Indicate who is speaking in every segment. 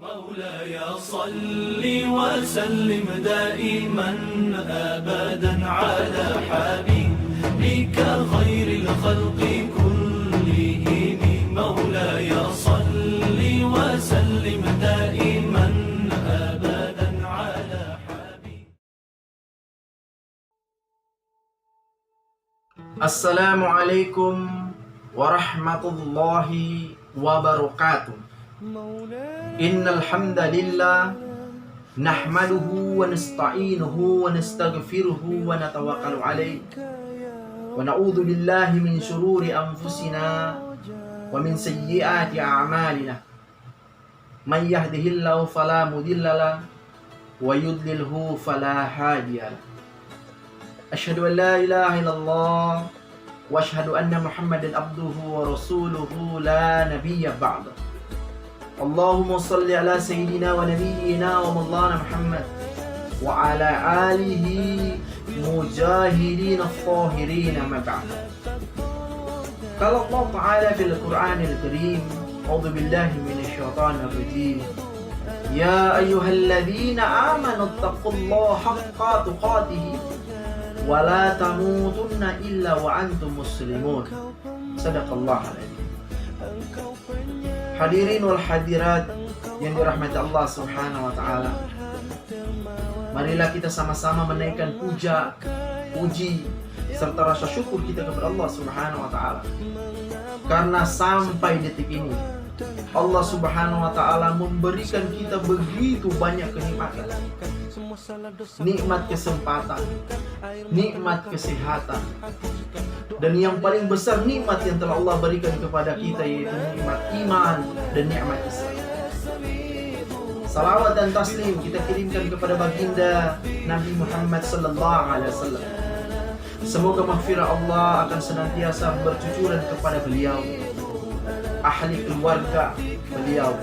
Speaker 1: مولاي صل وسلم دائما أبدا على حبيبك خير الخلق كلهم مولاي صل وسلم دائما أبدا على حبيبك.
Speaker 2: السلام عليكم ورحمة الله وبركاته. Innal hamdalillah nahmaduhu wa nasta'inuhu wa nastaghfiruhu wa natawakkalu alayhi wa na'udzu billahi min shururi anfusina wa min sayyiati a'malina. Man yahdihillahu fala mudilla lahu wa yudlilhu fala hadiya lahu. Asyhadu an la ilaha illallah wa asyhadu anna Muhammadan abduhu wa rasuluhu la nabiyya ba'da. Allahumma salli ala sayyidina wa nabiyyina wa maulana Muhammad wa ala alihi mujahidin al-tahirin ma ba'd. Qala Allah Ta'ala fil Qur'anil Karim, a'udzu billahi minasy syaithanir rajim. Ya ayyuhalladzina amanu taqullaha haqqa tuqatih wa la tamutunna illa wa antum muslimun. Shadaqallahul adzim. Hadirin wal hadirat yang dirahmati Allah Subhanahu wa taala. Marilah kita sama-sama menaikkan puji serta rasa syukur kita kepada Allah Subhanahu wa taala. Karena sampai detik ini Allah Subhanahu wa taala memberikan kita begitu banyak kenikmatan. Nikmat kesempatan, nikmat kesehatan, dan yang paling besar nikmat yang telah Allah berikan kepada kita yaitu nikmat iman dan nikmat Islam. Salawat dan taslim kita kirimkan kepada baginda Nabi Muhammad sallallahu alaihi wasallam. Semoga mahfirah Allah akan senantiasa bercucuran kepada beliau, ahli keluarga beliau,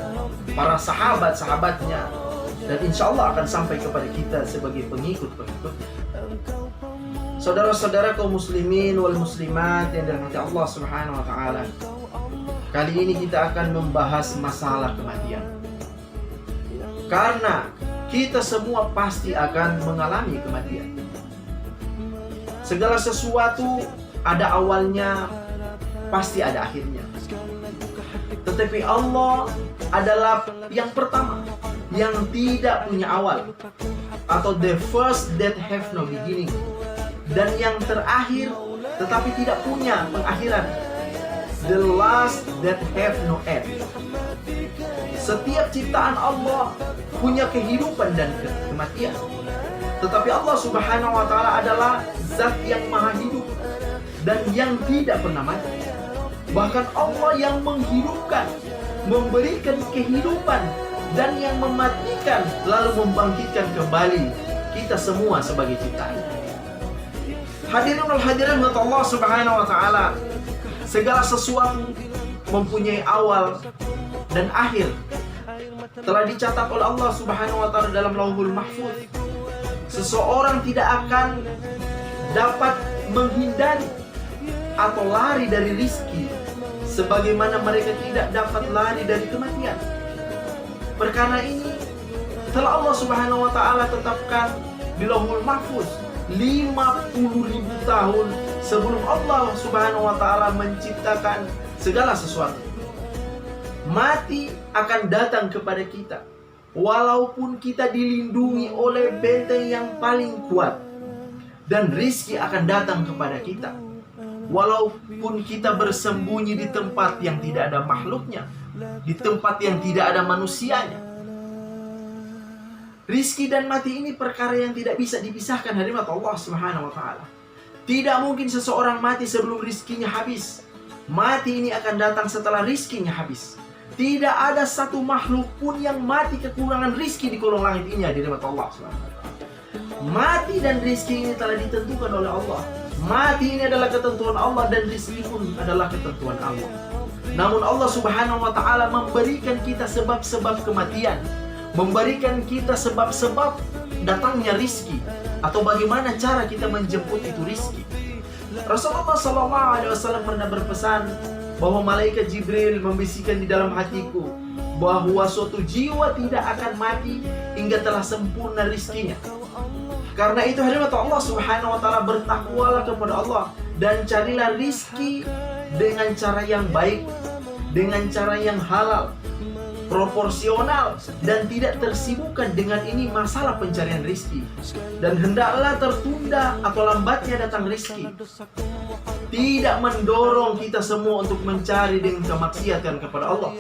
Speaker 2: para sahabat-sahabatnya, dan insya Allah akan sampai kepada kita sebagai pengikut-pengikut. Saudara-saudara kaum muslimin wal muslimat yang dirahmati Allah Subhanahu wa taala. Kali ini kita akan membahas masalah kematian. Karena kita semua pasti akan mengalami kematian. Segala sesuatu ada awalnya, pasti ada akhirnya. Tetapi Allah adalah yang pertama, yang tidak punya awal, atau the first that have no beginning, dan yang terakhir tetapi tidak punya pengakhiran, the last that have no end. Setiap ciptaan Allah punya kehidupan dan kematian, tetapi Allah Subhanahu wa taala adalah zat yang maha hidup dan yang tidak pernah mati. Bahkan Allah yang menghidupkan, memberikan kehidupan, dan yang mematikan lalu membangkitkan kembali kita semua sebagai ciptaan. Hadirin wal hadirat Allah Subhanahu wa taala, segala sesuatu mempunyai awal dan akhir. Telah dicatat oleh Allah Subhanahu wa taala dalam Lauhul Mahfuz. Seseorang tidak akan dapat menghindari atau lari dari rizki sebagaimana mereka tidak dapat lari dari kematian. Perkara ini telah Allah Subhanahu wa taala tetapkan di Lauhul Mahfuz 50.000 tahun sebelum Allah Subhanahu wa taala menciptakan segala sesuatu. Mati akan datang kepada kita walaupun kita dilindungi oleh benteng yang paling kuat, dan rizki akan datang kepada kita walaupun kita bersembunyi di tempat yang tidak ada makhluknya, di tempat yang tidak ada manusianya. Rizki dan mati ini perkara yang tidak bisa dipisahkan dari mata Allah Subhanahu wa taala. Tidak mungkin seseorang mati sebelum rizkinya habis. Mati ini akan datang setelah rizkinya habis. Tidak ada satu makhluk pun yang mati kekurangan rizki di kolong langit ini dari mata Allah Subhanahu wa taala. Mati dan rizki ini telah ditentukan oleh Allah. Mati ini adalah ketentuan Allah dan rizki pun adalah ketentuan Allah. Namun Allah Subhanahu wa taala memberikan kita sebab-sebab kematian, memberikan kita sebab-sebab datangnya rizki, atau bagaimana cara kita menjemput itu rizki. Rasulullah SAW pernah berpesan bahwa malaikat Jibril membisikkan di dalam hatiku bahwa suatu jiwa tidak akan mati hingga telah sempurna rizkinya. Karena itu hadirin Allah Subhanahu wa taala, bertakwalah kepada Allah dan carilah rizki dengan cara yang baik, dengan cara yang halal, proporsional, dan tidak tersibukkan dengan ini masalah pencarian rizki. Dan hendaklah tertunda atau lambatnya datang rizki tidak mendorong kita semua untuk mencari dengan kemaksiatan kepada Allah.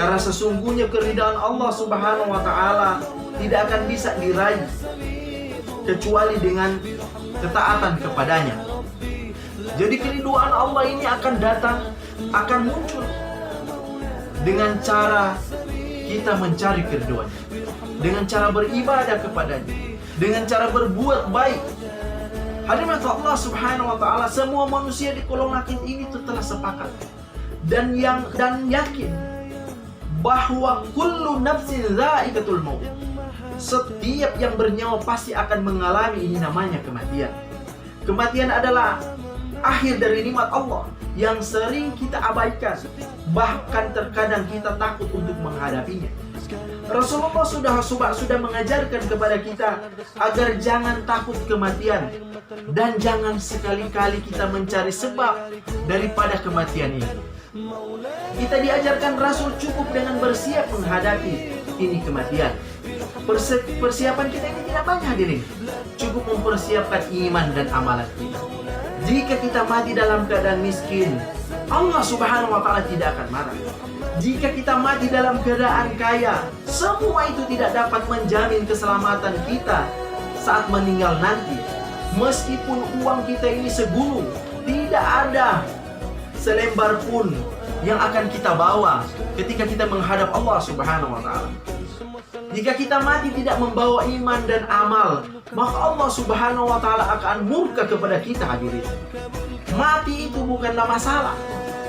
Speaker 2: Karena sesungguhnya keridhaan Allah Subhanahu wa taala tidak akan bisa diraih kecuali dengan ketaatan kepadanya. Jadi keridhaan Allah ini akan datang, akan muncul dengan cara kita mencari keridhaannya, dengan cara beribadah kepadanya, dengan cara berbuat baik. Hadirin Allah Subhanahu wa taala, semua manusia di kolong langit ini telah sepakat dan yakin bahwa kullu nafsin dha'iqatul maut. Setiap yang bernyawa pasti akan mengalami ini namanya kematian. Kematian adalah akhir dari nikmat Allah yang sering kita abaikan, bahkan terkadang kita takut untuk menghadapinya. Rasulullah sudah mengajarkan kepada kita agar jangan takut kematian dan jangan sekali-kali kita mencari sebab daripada kematian ini. Kita diajarkan Rasul cukup dengan bersiap menghadapi ini kematian. Persiapan kita ini tidak banyak hadirin. Cukup mempersiapkan iman dan amalan kita. Jika kita mati dalam keadaan miskin, Allah Subhanahu wa taala tidak akan marah. Jika kita mati dalam keadaan kaya, semua itu tidak dapat menjamin keselamatan kita saat meninggal nanti. Meskipun uang kita ini segunung, tidak ada selembar pun yang akan kita bawa ketika kita menghadap Allah Subhanahu wa taala. Jika kita mati tidak membawa iman dan amal, maka Allah Subhanahu wa taala akan murka kepada kita hadirin. Mati itu bukanlah masalah.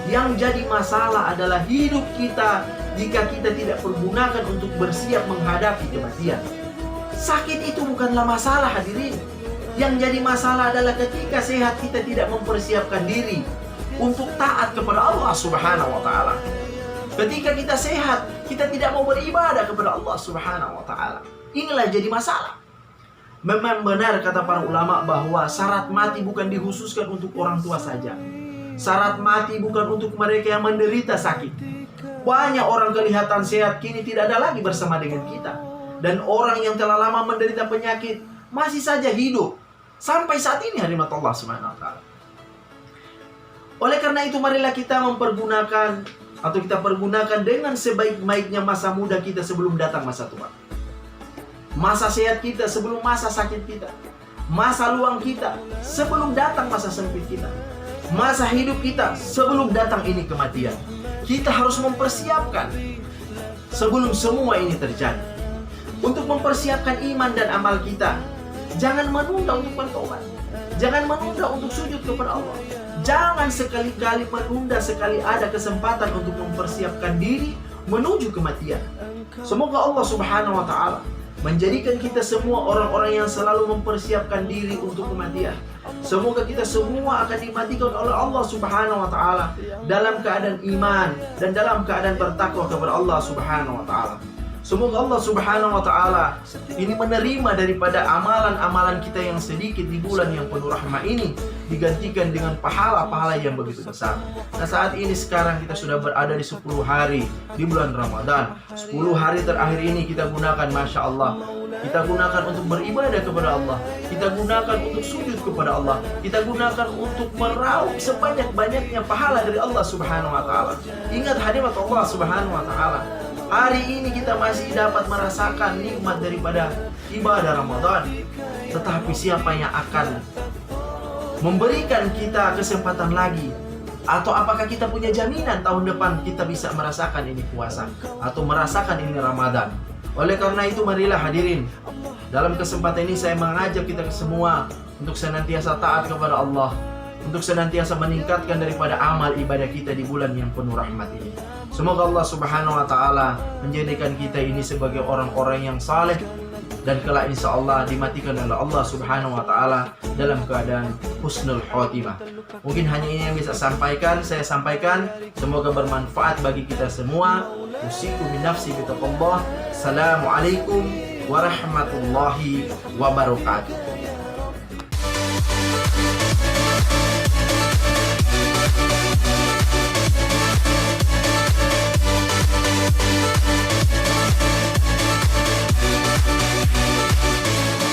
Speaker 2: Yang jadi masalah adalah hidup kita jika kita tidak pergunakan untuk bersiap menghadapi kematian. Sakit itu bukanlah masalah hadirin. Yang jadi masalah adalah ketika sehat kita tidak mempersiapkan diri untuk taat kepada Allah Subhanahu wa taala. Ketika kita sehat, kita tidak mau beribadah kepada Allah Subhanahu wa taala. Inilah jadi masalah. Memang benar kata para ulama bahwa syarat mati bukan dikhususkan untuk orang tua saja. Syarat mati bukan untuk mereka yang menderita sakit. Banyak orang kelihatan sehat kini tidak ada lagi bersama dengan kita. Dan orang yang telah lama menderita penyakit masih saja hidup sampai saat ini hadirat Allah Subhanahu wa taala. Oleh karena itu marilah kita mempergunakan atau kita pergunakan dengan sebaik-baiknya masa muda kita sebelum datang masa tua. Masa sehat kita sebelum masa sakit kita. Masa luang kita sebelum datang masa sempit kita. Masa hidup kita sebelum datang ini kematian. Kita harus mempersiapkan sebelum semua ini terjadi. Untuk mempersiapkan iman dan amal kita, jangan menunda untuk bertobat. Jangan menunda untuk sujud kepada Allah. Jangan sekali-kali menunda sekali ada kesempatan untuk mempersiapkan diri menuju kematian. Semoga Allah Subhanahu wa taala menjadikan kita semua orang-orang yang selalu mempersiapkan diri untuk kematian. Semoga kita semua akan dimatikan oleh Allah Subhanahu wa taala dalam keadaan iman dan dalam keadaan bertakwa kepada Allah Subhanahu wa taala. Semoga Allah Subhanahu wa taala ini menerima daripada amalan-amalan kita yang sedikit di bulan yang penuh rahmat ini, digantikan dengan pahala-pahala yang begitu besar. Nah, saat ini sekarang kita sudah berada di 10 hari di bulan Ramadan. 10 hari terakhir ini kita gunakan, Masya Allah, kita gunakan untuk beribadah kepada Allah. Kita gunakan untuk sujud kepada Allah. Kita gunakan untuk meraup sebanyak-banyaknya pahala dari Allah Subhanahu wa taala. Ingat hadirat Allah Subhanahu wa taala, hari ini kita masih dapat merasakan nikmat daripada ibadah Ramadan. Tetapi siapa yang akan memberikan kita kesempatan lagi? Atau apakah kita punya jaminan tahun depan kita bisa merasakan ini puasa atau merasakan ini Ramadan? Oleh karena itu marilah hadirin, dalam kesempatan ini saya mengajak kita semua untuk senantiasa taat kepada Allah, untuk senantiasa meningkatkan daripada amal ibadah kita di bulan yang penuh rahmat ini. Semoga Allah Subhanahu wa taala menjadikan kita ini sebagai orang-orang yang saleh, dan kelak insya Allah dimatikan oleh Allah Subhanahu wa Ta'ala dalam keadaan husnul khotimah. Mungkin hanya ini yang bisa saya sampaikan. Semoga bermanfaat bagi kita semua. Usiku min nafsi bitaqullah. Assalamualaikum warahmatullahi wabarakatuh.